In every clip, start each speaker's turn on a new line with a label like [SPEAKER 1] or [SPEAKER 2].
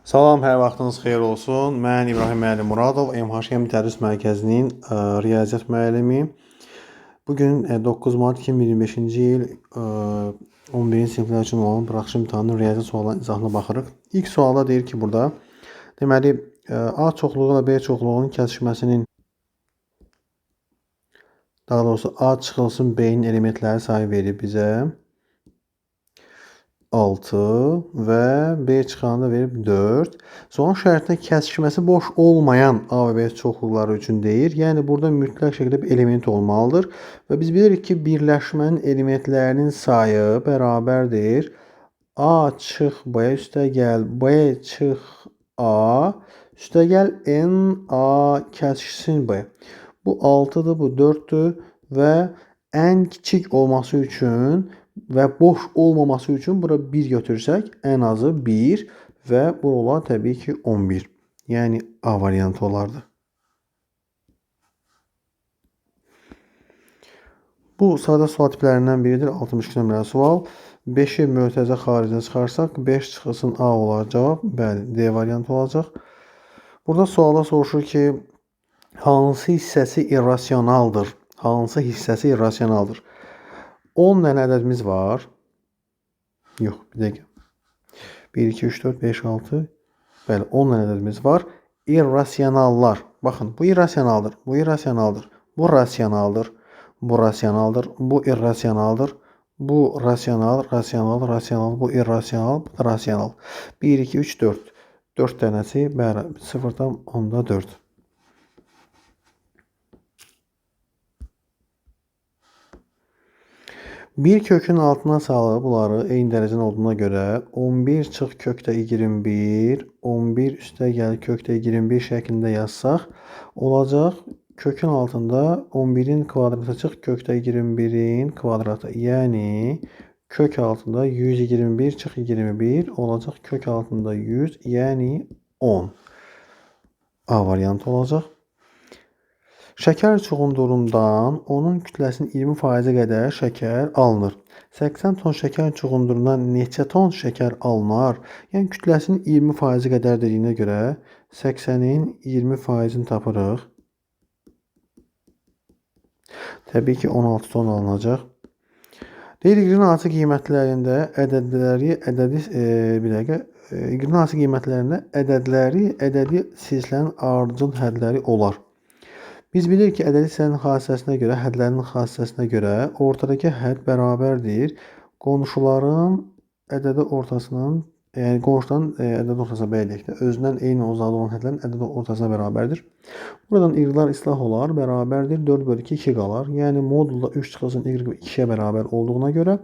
[SPEAKER 1] Salam, hər vaxtınız xeyir olsun. Mən İbrahim müəllim Muradov, MHM Tədris Mərkəzinin riyaziyyat müəllimi. Bugün 9 Mart 2025-ci il 11-ci siniflər üçün olan buraxılış imtahanının riyaziyyat suallarının izahına baxırıq. İlk sualda deyir ki, burada deməli A çoxluğu ilə B çoxluğunun kəsişməsinin daha doğrusu A çıxılsın B-nin elementləri sayı verir bizə. 6 və B çıxanı da verib 4. Son şərtdə kəsişməsi boş olmayan A və B çoxluqları üçün deyir. Yəni burada mütləq şəkildə bir element olmalıdır. Və biz bilirik ki, birləşmənin elementlərinin sayı bərabərdir. A çıx B üstəgəl B çıx A üstəgəl N A kəsişsin B. Bu 6-dır, bu 4-dür və ən kiçik olması üçün və boş olmaması üçün bura 1 götürsək, ən azı 1 və bu olar təbii ki 11. Yəni A variantı olardı. Bu sadə sual tiplərindən biridir. 62 nömrəli sual. 5-i mötərizə xaricinə çıxarsaq 5 çıxılsın A olar cavab. Bəli, D variantı olacaq. Burada sualda soruşur ki, hansı hissəsi irrasionaldır? Hansı hissəsi irrasionaldır? 10 dənə ədədimiz var. Yox, bir dəqiqə. 1, 2, 3, 4, 5, 6. Bəli, 10 dənə ədədimiz var. İrrasionallar. Baxın, bu irrasionaldır. Bu irrasionaldır. Bu rasionaldır. Bu rasionaldır. Bu irrasionaldır. Bu rasional, rasional, rasional. Bu irrasional, bu da rasional. 1, 2, 3, 4. 4 dənəsi bərabər 0-dan 10-da 4. Bir kökün altına salıb bunları eyni dərəcədə olduğuna görə 11 çıx kökdə 21, 11 üstəgəl kökdə 21 şəklində yazsaq, olacaq kökün altında 11-in kvadratı çıx kökdə 21-in kvadratı. Yəni kök altında 121 çıx 21 olacaq kök altında 100, yəni 10. A variantı olacaq. Şəkər çuğundurundan onun kütləsinin 20% qədər şəkər alınır. 80 ton şəkər çuğundurundan neçə ton şəkər alınar? Yəni kütləsinin 20% qədər dediyinə görə 80-in 20%-ni tapırıq. Təbii ki 16 ton alınacaq. Deyirik, hansı qiymətlərində ədədi silsilənin ardıcıl hədləri olar. Biz bilirik ki, ədədi silsilənin xassəsinə görə, hədlərinin xassəsinə görə ortadakı hədd bərabərdir. Qonşuların ədədi ortasının, yəni qonşuların ədədi ortasına bəylikdə özündən eyni uzaqda olan hədlərin ədədi ortasına bərabərdir. Buradan y-lar islah olar, bərabərdir. 4/2 2 qalar. Yəni modulda 3 çıxılsın y 2-yə bərabər olduğuna görə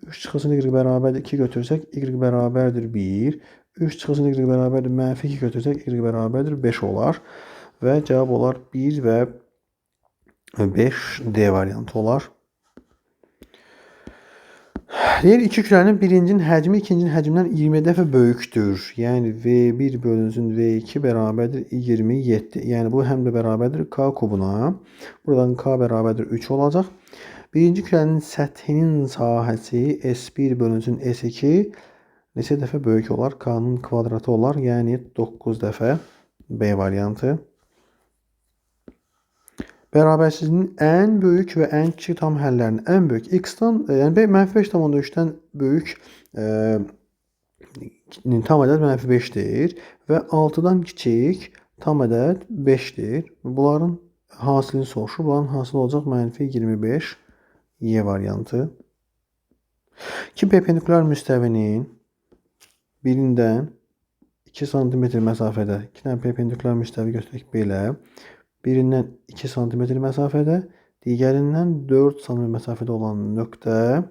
[SPEAKER 1] 3 çıxılsın y bərabərdir 2 götürsək y bərabərdir 1. 3 çıxılsın y bərabərdir -2 götürsək y bərabərdir 5 olar. Və cavab olar 1 və 5 D variantı olar. Deyir, iki kütlənin birincinin həcmi ikincinin həcmindən 20 dəfə böyükdür. Yəni V1 bölünsün V2 bərabərdir 27. Yəni bu həm də bərabərdir K kubuna. Buradan K bərabərdir 3 olacaq. Birinci kütlənin səthinin sahəsi S1 bölünsün S2 neçə dəfə böyük olar? K-nın kvadratı olar. Yəni 9 dəfə. B variantı. Bərabərsizliyin ən böyük və ən kiçik tam həllərinin ən böyük x-dan, yəni -5,3-dən böyük tam ədəd -5-dir və 6-dan kiçik tam ədəd 5-dir. Bunların hasilini soruşur. Bunların hasili olacaq -25 Y variantı. İki perpendikular müstəvinin birindən 2 cm məsafədə, 2 dənə perpendikular müstəvi götürək belə. Birindən 2 cm məsafədə, digərindən 4 cm məsafədə olan nöqtə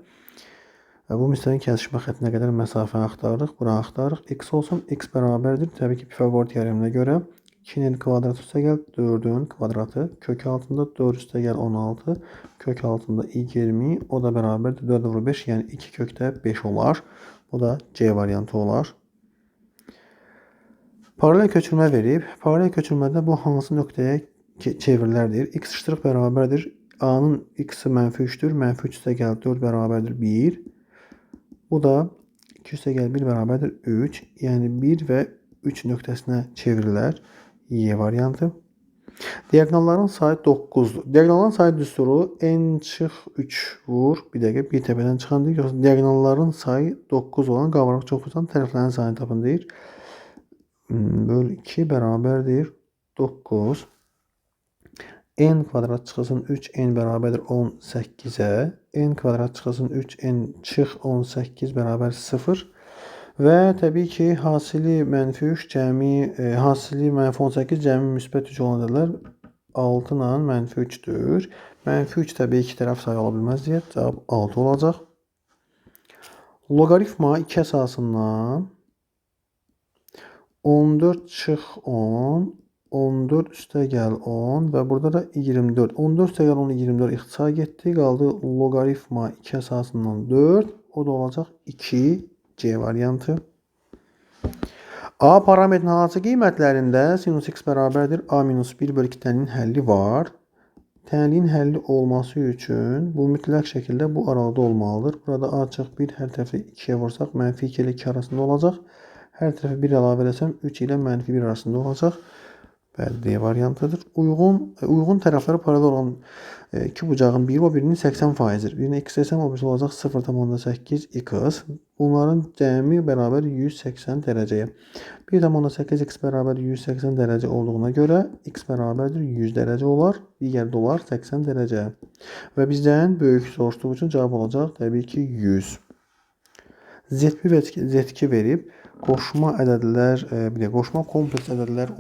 [SPEAKER 1] və bu müstəvinin kəsişmə xəttinə qədər məsafəni axtarırıq. Bura axtarırıq. X olsun. X bərabərdir. Təbii ki, Pifaqor teoreminə görə 2-nin kvadratı üstəgəl 4-ün kvadratı. Kök altında 4 üstəgəl 16. Kök altında 20. O da bərabərdir 4/5. Yəni 2 kökdə 5 olar. Bu da C variantı olar. Paralel köçürmə verib. Paralel köçürmədə bu hansı nöqtəyə çevrilərdir? X ştrix bərabərdir. A-nın x-i -3-dür. -3 üstəgəl 4 bərabərdir 1. Bu da 2 üstəgəl 1 bərabərdir 3. Yəni 1 və 3 nöqtəsinə çevrilər. Y variantı. Diaqonalların sayı 9'dur. Diaqonalların sayı düsturu n çıx 3 vur. Bir dəqiqə bir təpədən çıxan deyir. Yoxsa diaqonalların sayı 9 olan qabarıq çox uzanan tərəflərin sayını tapın deyir. Böl 2 bərabərdir 9. N kvadrat çıxılsın 3n bərabərdir 18'e. N kvadrat çıxılsın 3n çıx 18 bərabər 0. Və təbii ki, hasili mənfi 3 cəmi, hasili mənfi 18 cəmi müsbət 3 olan ədədlər 6 ilə mənfi 3'dür. Mənfi 3 təbii iki tərəf sayı ola bilməz deyə cavab 6 olacaq. Loqaritma 2 əsasından 14 çıx 10, 14 üstə gəl 10 və burada da 24. 14 üstə gəl 10, 24 ixtisar getdi. Qaldı loqaritma 2 əsasından 4. O da olacaq 2C variantı. A parametrin hansı qiymətlərində sinus x bərabərdir A minus 1 bölü 2 tənliyin həlli var. Tənliyin həlli olması üçün bu mütləq şəkildə bu arada olmalıdır. Burada A çıx 1 hər tərəfi 2'yə vursaq mənfi 2 ilə 2 arasında olacaq. Hər tərəfi 1 əlavə etsəm 3 ilə mənfi 1 arasında olacaq. Bəli, D variantıdır. Uyğun tərəfləri paralel olan iki bucağın biri o birinin 80%'dir. Birine x desəm o birisi olacaq 0,8 x. Bunların cəmi bərabər 180 dərəcəyə. 1,8 x bərabər 180 dərəcə olduğuna görə x bərabərdir 100 dərəcə olar. Digər də olar 80 dərəcə. Və bizdən böyük soruşduğu üçün cavab olacaq təbii ki 100. Z1 və Z2 verib qoşma ədədlər, qoşma kompleks ədədlər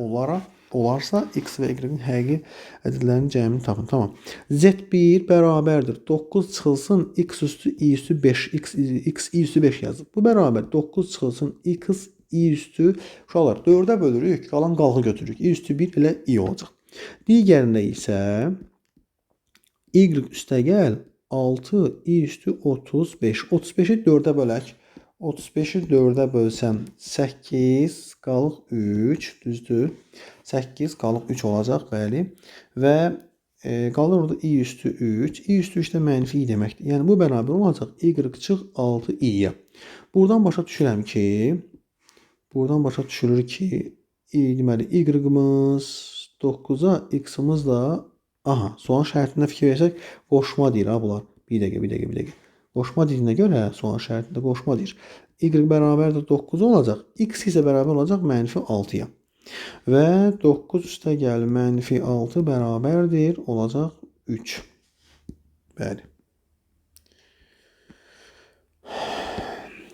[SPEAKER 1] olarsa x və y-in həqiqi ədədlərinin cəmini tapın. Tamam. Z1 bərabərdir 9 çıxılsın x üstü i üstü 5, x i üstü 5 yazıb. Bu bərabər 9 çıxılsın x i üstü, uşaqlar 4'ə bölürük, qalan qalğı götürürük. I üstü 1 elə i olacaq. Digərində isə y üstə gəl 6 i üstü 35. 35'i 4'ə bölək. 35'i 4'ə bölsəm 8 qalıq 3 düzdür. 8 qalıq 3 olacaq bəli. Və qalır orada i üstü 3. I üstü 3 də mənfi i deməkdir. Yəni bu bərabər olacaq y çıx 6 i'yə. Buradan başa düşürəm ki, deməli y-ımız 9'a x-ımız da sual şərtində fikir versək qoşma deyir ha bunlar. Bir dəqiqə. Qoşma dediyinə görə sual şərtində qoşma deyir. Y bərabərdir 9 olacaq. X isə bərabər olacaq mənfi 6'ya. Və 9 üstə gəl mənfi 6 bərabərdir olacaq 3. Bəli.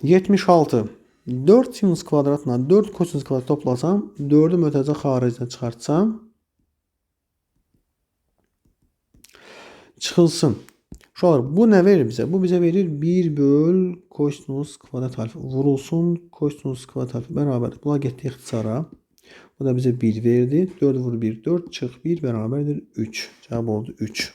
[SPEAKER 1] 76. 4 sinus kvadratla 4 kosinus kvadrat toplasam 4'ü mötərizə xaricinə çıxartsam çıxılsın. Uşaqlar bu nə verir bizə? Bu bizə verir 1 böl kosinus kvadrat alfa. Vurulsun kosinus kvadrat alfa bərabər. Bunlar getdi ixtisara. Bu da bizə 1 verdi. 4 vur 1 4 çıx 1 bərabərdir 3. Cavab oldu 3.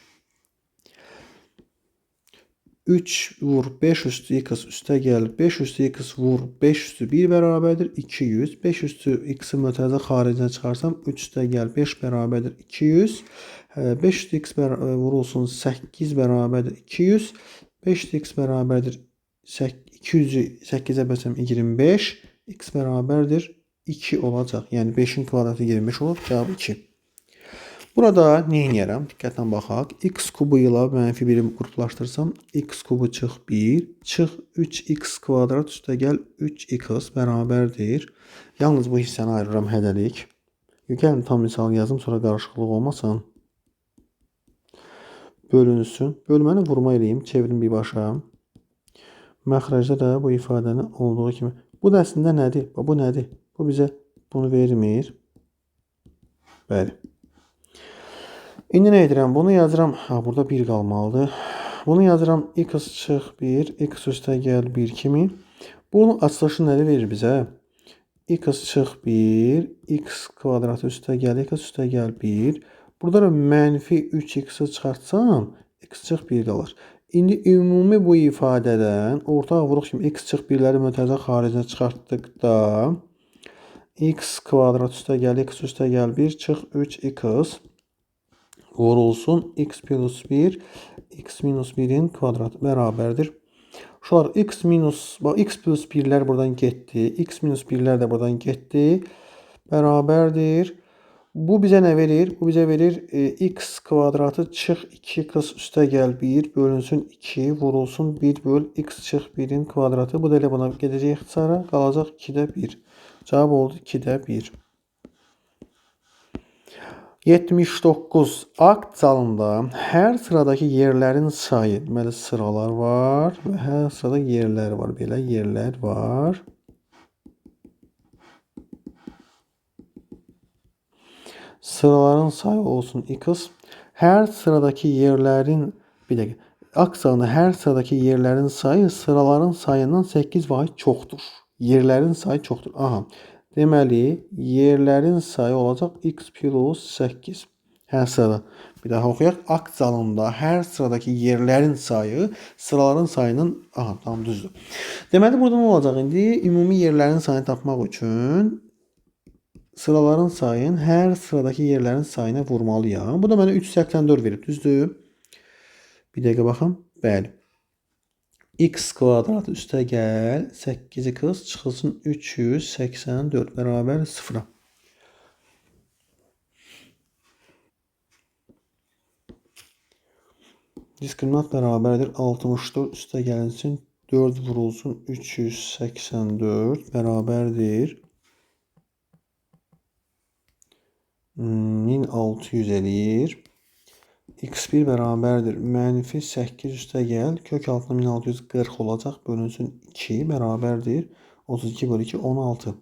[SPEAKER 1] 3 vur 5 üstü x üstə gəl 5 üstü x vur 5 üstü 1 bərabərdir 200. 5 üstü x-i mötərizə xaricinə çıxarsam 3 üstə gəl 5 bərabərdir 200. 5 üstü x vurulsun 8 bərabərdir 200. 5 üstü x bərabərdir 200'ü 8'ə bölsəm 25. X bərabərdir 2 olacaq. Yəni 5'in kvadratı 25 olur. Cavab 2. Burada nə edirəm? Diqqətlə baxaq. X kubu ilə mənfi 1'i qruplaşdırsam x kubu çıx 1 çıx 3x kvadrat üstə gəl 3x bərabərdir. Yalnız bu hissəni ayırıram hədəlik. Gəlin tam misal yazım sonra qarışıqlıq olmasın. Bölünsün. Bölməni vurma eləyim. Çevirin birbaşa. Məxrəcdə də bu ifadəni olduğu kimi. Bu da əslində nədir? Bu nədir? Bu bizə bunu vermir. Bəli. İndi nə edirəm? Bunu yazıram. Burada 1 qalmalıdır. Bunu yazıram. X çıx 1. X üstə gəl 1 kimi. Bunun açılışı nədir verir bizə? X çıx 1. X kvadrat üstə gəl. X üstə gəl 1. Burada da mənfi 3x'i çıxartsam x çıx 1 qalır. İndi ümumi bu ifadədən ortaq vuruq kimi x çıx 1'ləri mötərizə xaricinə çıxartdıqda x kvadrat üstə gəl. X üstə gəl 1 çıx 3x vurulsun x plus 1 x minus 1'in kvadratı bərabərdir Şular x minus, x plus 1'lər buradan getdi. X minus 1'lər də buradan getdi. Bərabərdir. Bu bizə nə verir? Bu bizə verir x kvadratı çıx 2x üstə gəl 1 bölünsün 2 vurulsun 1 böl x çıx 1'in kvadratı. Bu da elə buna gedəcək ixtisara. Qalacaq 2-də 1. Cavab oldu 2-də 1. 79. Akt zalında hər sıradakı yerlərin sayı, deməli sıralar var və hər sırada yerlər var. Belə yerlər var. Sıraların sayı olsun x. Hər sıradakı yerlərin, bir dəqiqə. Akt zalında hər sıradakı yerlərin sayı sıraların sayından 8 vahid çoxdur. Yerlərin sayı çoxdur. Aha. Deməli, yerlərin sayı olacaq x plus 8. Hər sırada. Bir daha oxuyaq. Akt zalında hər sıradakı yerlərin sayı sıraların sayının... Aha, tamam, düzdür. Deməli, burada nə olacaq indi? Ümumi yerlərin sayını tapmaq üçün sıraların sayını hər sıradakı yerlərin sayına vurmalıyam. Bu da mənə 384 verir, düzdür? Bir dəqiqə baxım. Bəli. X kvadratı üstə gəl 8x çıxılsın 384 bərabər 0-a. Diskriminant bərabərdir 64 üstə gəlinsin 4 vurulsun 384 bərabərdir 1600 eləyir. x1 bərabərdir mənfi 8 üstə gəl kök altında 1640 olacaq bölünsün 2 bərabərdir 32 bölü 2 16.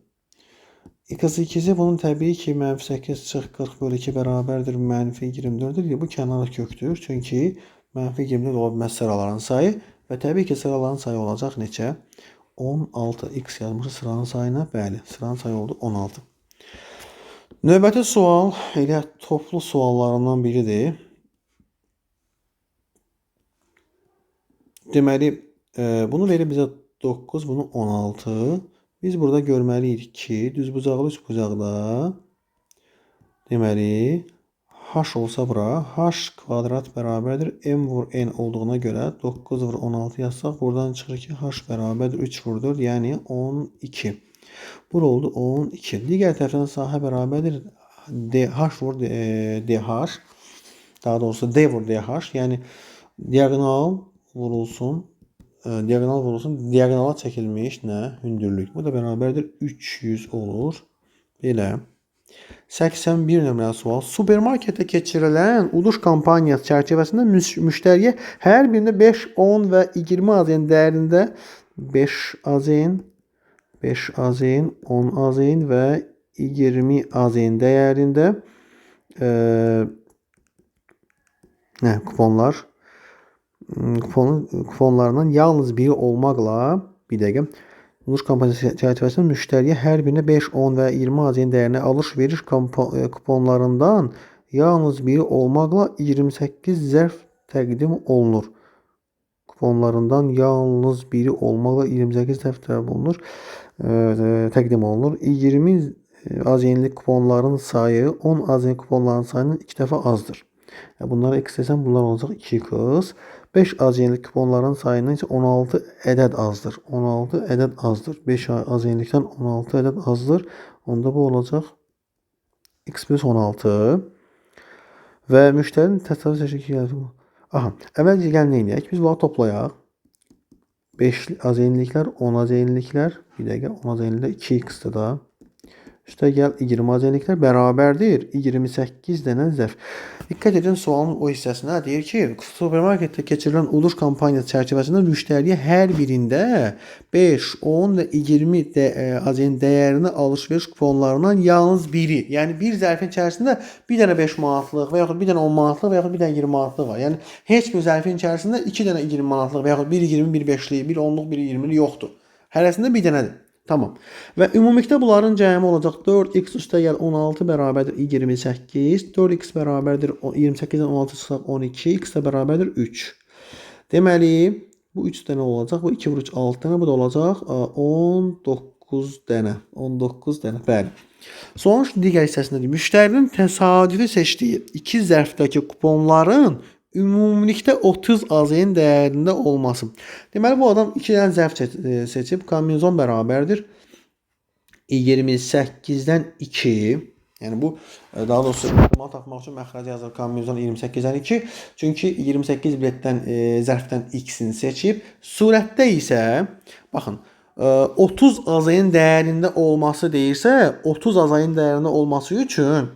[SPEAKER 1] x2'si bunun təbii ki mənfi 8 çıx 40 bölü 2 bərabərdir mənfi 24'dir. Bu kənar kökdür. Çünki mənfi 24 ola bilməz sıraların sayı və təbii ki sıraların sayı olacaq neçə? 16. X yazmışıq sıranın sayına. Bəli, sıranın sayı oldu 16. Növbəti sual elə toplu suallarından biridir. Deməli, bunu verir bizə 9, bunu 16. Biz burada görməliyik ki, düzbucaqlı üçbucaqda deməli, h olsa bura, h kvadrat bərabərdir m vur n olduğuna görə 9 vur 16 yazsaq, buradan çıxır ki, h bərabərdir 3 vur 4, yəni 12. Bura oldu 12. Digər tərəfdən sahə bərabərdir dh vur dh, daha doğrusu d vur dh, yəni diagonal vurulsun, diagonala çəkilmiş nə? Hündürlük. Bu da bərabərdir 300 olur. Belə. 81 nömrəli sual. Supermarketdə keçirilən uduş kampaniyası çərçivəsində müştəriyə hər birində 5, 10 və 20 AZN dəyərində 5 AZN, 10 AZN və 20 AZN dəyərində kuponlarından yalnız biri olmaqla bir dəqiqə uduş kampaniyası çərçivəsində müştəriyə hər birinə 5, 10 və 20 AZN dəyərinə alış-veriş kuponlarından yalnız biri olmaqla 28 zərf təqdim olunur. Kuponlarından yalnız biri olmaqla 28 zərf təqdim olunur. 20 AZN-lik kuponların sayı 10 AZN kuponların sayının 2 dəfə azdır. Bunları x desəm bunlar olacaq 2x. 5 AZN-lik kuponların sayından isə 16 ədəd azdır. 16 ədəd azdır. 5 AZN-likdən 16 ədəd azdır. Onda bu olacaq x plus 16. Və müştərinin təsərrüf seçki yazılır. Aha, əvvəlcə gəl nə edək? Biz bunları toplayaq. 5 AZN-liklər, 10 AZN-liklər, bir dəqiqə 10 AZN-liklər 2x-dir da. Üstə gəl 20 AZN-liklər bərabərdir 28 dənə zərf. Diqqət edin sualın o hissəsinə. Deyir ki, supermarketdə keçirilən uduş kampaniyası çərçivəsində müştəriyə hər birində 5, 10 və 20 AZN dəyərini alış-veriş kuponlarından yalnız biri. Yəni bir zərfin içərisində bir dənə 5 manatlıq və yaxud bir dənə 10 manatlıq və yaxud bir dənə 20 manatlıq var. Yəni heç bir zərfin içərisində 2 dənə 20 manatlıq və yaxud 1 20, 1 5'lik, 1 10'luq, 1 20'lik yoxdur. Hərəsində bir dənədir. Tamam. Və ümumilikdə bunların cəmi olacaq 4x üstə gəl 16 bərabərdir 28. 4x bərabərdir 28-dən 16 çıxsaq 12. X də bərabərdir 3. Deməli, bu 3 dənə olacaq. Bu 2 vur 3 6 dənə. Bu da olacaq 19 dənə. 19 dənə. Bəli. Sonuç digər hissəsində müştərinin təsadüfi seçdiyi 2 zərfdəki kuponların ümumilikdə 30 AZ-nin dəyərində olması. Deməli bu adam 2 dənə zərf seçib kombinezon bərabərdir 28-dən 2. Yəni bu daha doğrusu ehtimal tapmaq üçün məxrəci yazır kombinezon 28-dən 2. Çünki 28 biletdən zərfdən x-ni seçib. Surətdə isə baxın 30 AZ-nin dəyərində olması deyirsə 30 AZ-nin dəyərində olması üçün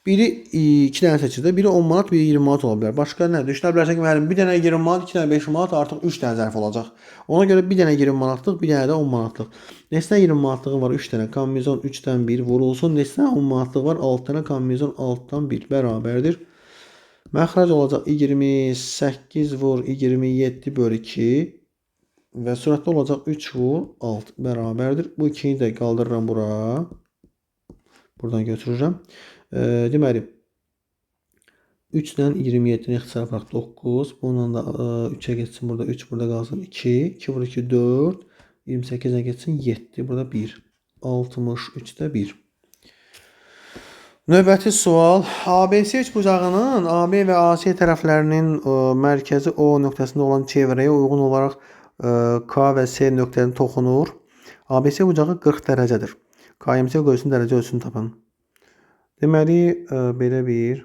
[SPEAKER 1] biri 2 dənə seçirdə, biri 10 manat, biri 20 manat ola bilər. Başqa nə? Düşünə bilərsən ki, müəllim, bir dənə 20 manat, 2 dənə 5 manat, artıq 3 dənə zərf olacaq. Ona görə bir dənə 20 manatlıq, bir dənə də 10 manatlıq. Neçə 20 manatlığı var? 3 dənə. Kombinezon 3-dən 1 vurulsun. Neçə 10 manatlığı var? 6 dənə. Kombinezon 6-dan 1 bərabərdir. Məxrəc olacaq 28 vur 27 bölü 2 və sürətdə olacaq 3 vur 6 bərabərdir. Bu 2-ni də qaldırıram bura. Buradan götürürəm. Deməli 3-dən 27-ni ixtisar farq 9. Bununla da 3-ə getsin burada 3, burada qalsın 2. 2 vur 2 4. 28-ə getsin 7. Burada 1. 63-də 1. Növbəti sual. ABC üçbucağının AB və AC tərəflərinin mərkəzi O nöqtəsində olan çevrəyə uyğun olaraq K və C nöqtələrinin toxunur. ABC bucağı 40 dərəcədir. KMC qoysun dərəcə ölçüsünü tapın. Deməli, belə bir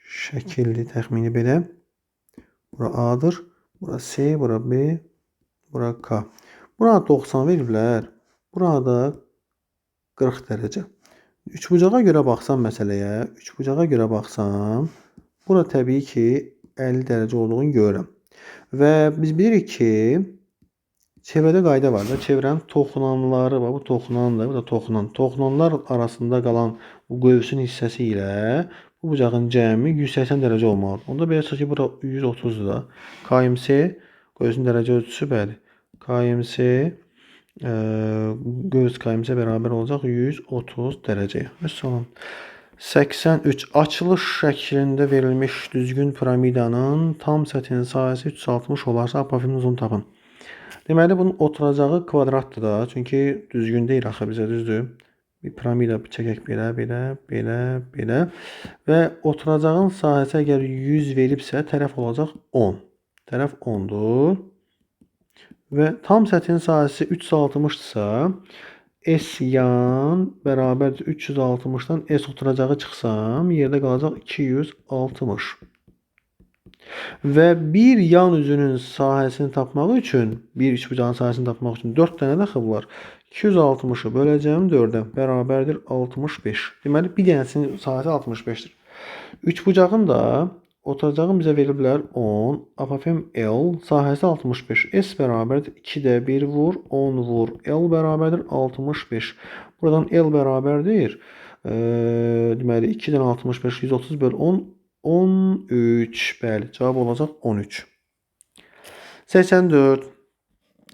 [SPEAKER 1] şəkilli təxmini belə. Bura A-dır, bura C, bura B, bura K. Burada 90 veriblər, burada 40 dərəcə. Üçbucağa görə baxsam məsələyə, üçbucağa görə baxsam, bura təbii ki 50 dərəcə olduğunu görürəm. Və biz bilirik ki, çevrədə qayda var da, çevrənin toxunanları var. Bu toxunandır, bu da toxunan. Toxunanlar arasında qalan bu qövsün hissəsi ilə bu bucağın cəmi 180 dərəcə olmalıdır. Onda belə çıxır ki, bura 130-dur da. KMC qövsün dərəcə ölçüsü bəli. KMC qövs KMC bərabər olacaq 130 dərəcəyə. Məsələn 83 açılış şəklində verilmiş düzgün piramidanın tam səthinin sahəsi 360 olarsa apofizin uzunluğunu tapın. Deməli bunun oturacağı kvadratdır da. Çünki düzgün deyil axı bizə, düzdür. Bir piramida çəkək belə, belə, belə, belə. Və oturacağın sahəsi əgər 100 veribsə, tərəf olacaq 10. Tərəf 10-dur. Və tam səthin sahəsi 360-dırsa, S yan bərabərdir 360-dan S oturacağı çıxsam, yerdə qalacaq 260. Və bir yan üzünün sahəsini tapmaq üçün, bir üçbucağın sahəsini tapmaq üçün 4 dənə də xıb var. 260-ı böləcəm 4-ə bərabərdir 65. Deməli, bir dənəsinin sahəsi 65-dir. Üçbucağın da oturacağın bizə veriblər 10, apofem L, sahəsi 65. S bərabərdir 2-də 1 vur, 10 vur, L bərabərdir 65. Buradan L bərabərdir, deməli 2-dən 65, 130 böl 10, 13, bəli, cavab olacaq 13. 84.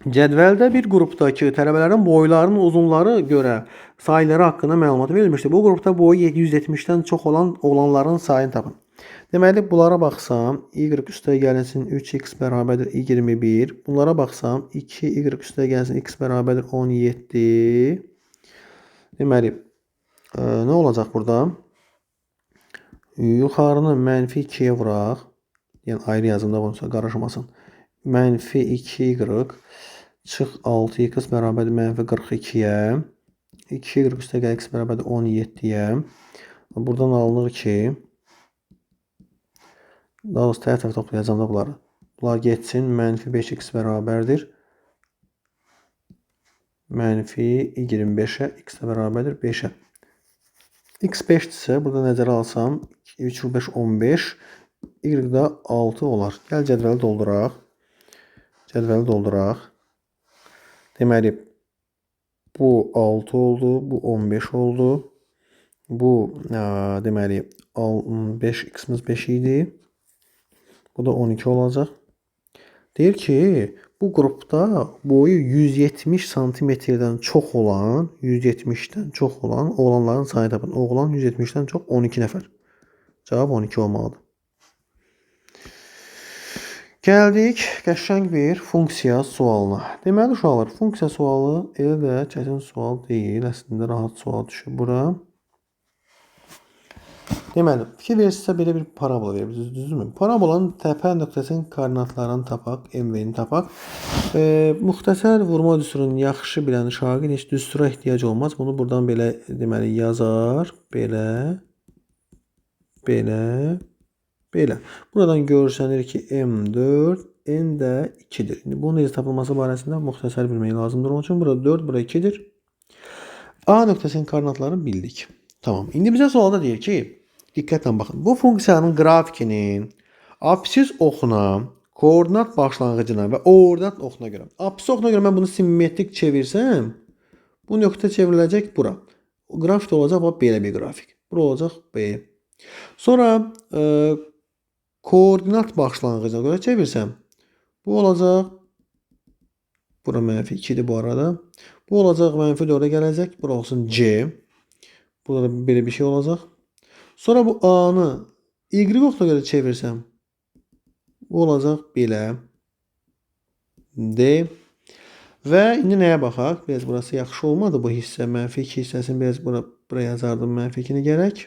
[SPEAKER 1] Cədvəldə bir qrupdakı tələbələrin boylarının uzunları görə sayları haqqında məlumat verilmişdir. Bu qrupda boyu 770-dən çox olanların sayını tapın. Deməli, bunlara baxsam, y üstə gəlinsin 3x bərabərdir 21. Bunlara baxsam, 2y üstə gəlinsin x bərabərdir 17. Deməli, nə olacaq burada? Yuxarını mənfi 2-yə vuraq. Yəni, ayrı yazımda bununsa qarışmasın. Mənfi 2y çıx 6x bərabərdir mənfi 42-yə. 2y üstə gəl x bərabərdir 17-yə. Buradan alınır ki, daha doğrusu tərəf toplayacağım da bunları. Bunlar getsin. Mənfi 5x bərabərdir mənfi 25-ə, x də bərabərdir 5-ə. X 5-dirsə, burada nəzərə alsam, 3 vur 5, 15, y də 6 olar. Gəl cədvəli dolduraq. Cədvəli dolduraq. Deməli, bu 6 oldu, bu 15 oldu. Bu, deməli, 5x-imiz 5 idi. Bu da 12 olacaq. Deyir ki, bu qrupda boyu 170 santimetrdən çox olan, 170-dən çox olan oğlanların sayını tapın. Oğlan 170-dən çox 12 nəfər. Cavab 12 olmalıdır. Gəldik qəşəng bir funksiya sualına. Deməli, uşaqlar, funksiya sualı elə də çətin sual deyil. Əslində, rahat sual düşür bura. Deməli, fikir verirsinizsə belə bir parabola verir, düzdürmü? Parabolanın təpə nöqtəsinin koordinatlarını tapaq, MV-ni tapaq. Müxtəsər vurma düsturunu yaxşı bilən şagird heç düstura ehtiyac olmaz. Bunu buradan belə deməli yazar. Belə, belə, belə. Buradan görsənir ki, M4, N də 2-dir. İndi bunun necə tapılması barəsində müxtəsər bilmək lazımdır. Onun üçün burada 4, bura 2-dir. A nöqtəsinin koordinatlarını bildik. Tamam. İndi bizə sualda deyir ki, diqqətlə baxın. Bu funksiyanın qrafikinin absis oxuna, koordinat başlanğıcına və ordinat oxuna görə. Absis oxuna görə mən bunu simmetrik çevirsəm, bu nöqtə çevriləcək bura. Qrafik olacaq bax belə bir qrafik. Bura olacaq B. Sonra koordinat başlanğıcına görə çevirsəm, bu olacaq bura mənfi 2-dir bu arada. Bu olacaq mənfi 4-ə gələcək. Bura olsun C. Burada belə bir şey olacaq. Sonra bu A-nı Y oxuna görə çevirsəm, bu olacaq belə. D. Və indi nəyə baxaq? Biraz burası yaxşı olmadı bu hissə. Mənfi 2 hissəsini biraz bura yazardım. Mənfi 2-ni gərək.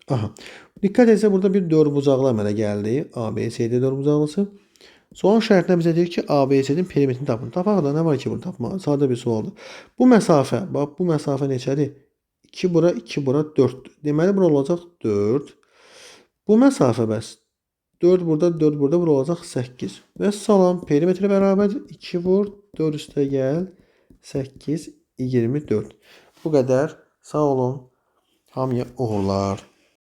[SPEAKER 1] Aha. Dikkat etse burada bir dördbucaqlı əmələ gəldi. ABCD dördbucaqlısı. Son şərtlə bizə deyir ki, ABC'nin perimetrini tapın. Tapaq da nə var ki, bunu tapmağa? Sadə bir sualdır. Bu məsafə, bax bu məsafə neçədir? 2 bura, 2 bura 4. Deməli bura olacaq 4. Bu məsafə bəs 4 burada, 4 burada, bura olacaq 8. Və salam, perimetri bərabərdir. 2 vur, 4 üstə gəl. 8, 24. Bu qədər. Sağ olun. Hamıya uğurlar.